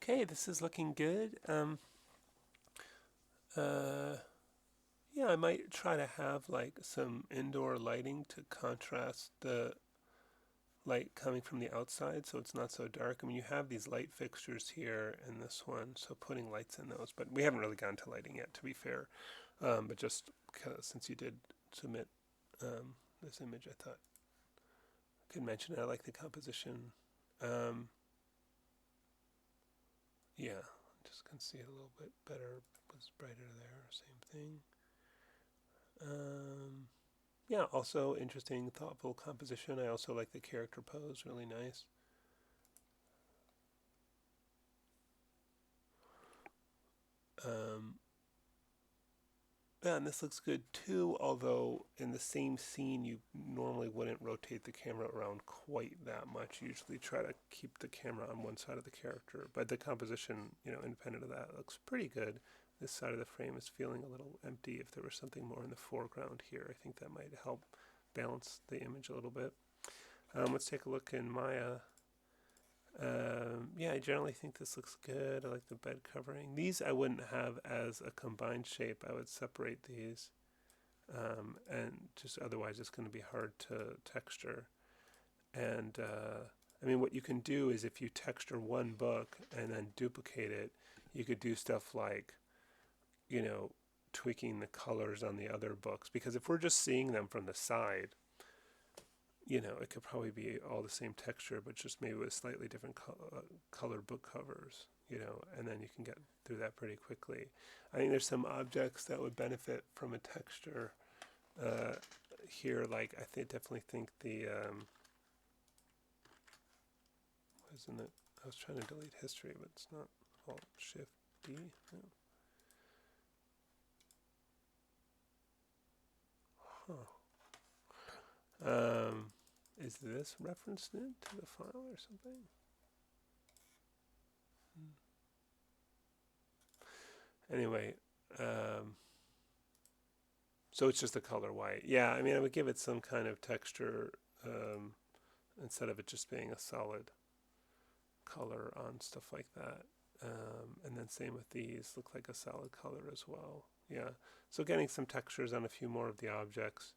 Okay, this is looking good. Uh, yeah, I might try to have like some indoor lighting to contrast the light coming from the outside so it's not so dark. I mean, you have these light fixtures here in this one, so putting lights in those, but we haven't really gotten to lighting yet, to be fair. But just since you did submit this image, I thought I could mention it. I like the composition. Um, yeah, just can see it a little bit better. Was brighter there, same thing. Um, yeah, also interesting, thoughtful composition. I also like the character pose, really nice. Um, yeah, and this looks good too, although in the same scene you normally wouldn't rotate the camera around quite that much. You usually try to keep the camera on one side of the character, but the composition, independent of that, looks pretty good. This side of the frame is feeling a little empty. If there was something more in the foreground here, I think that might help balance the image a little bit. Let's take a look in Maya. Yeah, I generally think this looks good. I like the bed covering. These I wouldn't have as a combined shape. I would separate these, and just otherwise it's going to be hard to texture. And I mean, what you can do is if you texture one book and then duplicate it, you could do stuff like, you know, tweaking the colors on the other books. Because if we're just seeing them from the side, it could probably be all the same texture, but just maybe with slightly different color book covers, and then you can get through that pretty quickly. I think there's some objects that would benefit from a texture uh, here. Like definitely think the wasn't it? I was trying to delete history, but it's not. Alt Shift D. No. Huh. Is this referenced into the file or something? Anyway, so it's just the color white. Yeah, I mean, I would give it some kind of texture instead of it just being a solid color on stuff like that. And then same with these, look like a solid color as well. Yeah, so getting some textures on a few more of the objects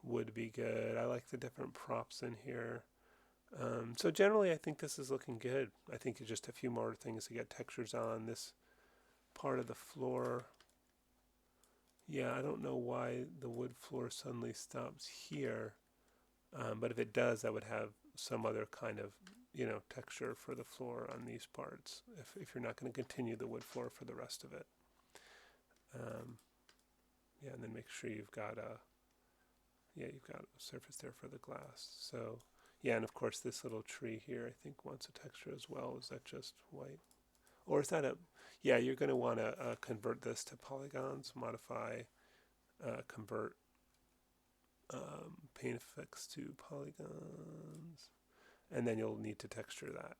would be good. I like the different props in here. So generally, I think this is looking good. I think it's just a few more things to get textures on. This part of the floor, yeah, I don't know why the wood floor suddenly stops here, but if it does, I would have some other kind of, texture for the floor on these parts. If you're not going to continue the wood floor for the rest of it, um, yeah, and then make sure you've got a surface there for the glass. So, yeah, and of course this little tree here, I think wants a texture as well. Is that just white? Or is that a, yeah, you're going to want to convert this to polygons, modify, convert paint effects to polygons, and then you'll need to texture that.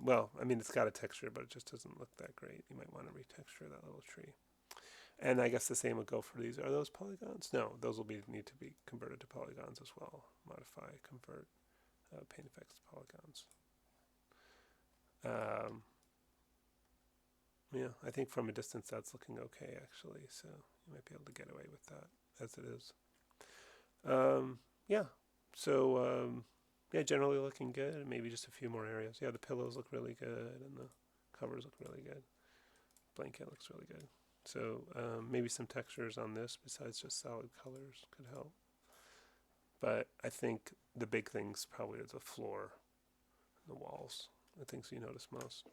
Well, I mean, it's got a texture, but it just doesn't look that great. You might want to retexture that little tree. And I guess the same would go for these. Are those polygons? No, those will need to be converted to polygons as well. Modify, convert, paint effects to polygons. Um, Yeah, I think from a distance that's looking okay actually, so you might be able to get away with that as it is. Yeah, so yeah, generally looking good. Maybe just a few more areas. Yeah, the pillows look really good, and the covers look really good. Blanket looks really good. So maybe some textures on this besides just solid colors could help. But I think the big things probably are the floor, and the walls. The things you notice most.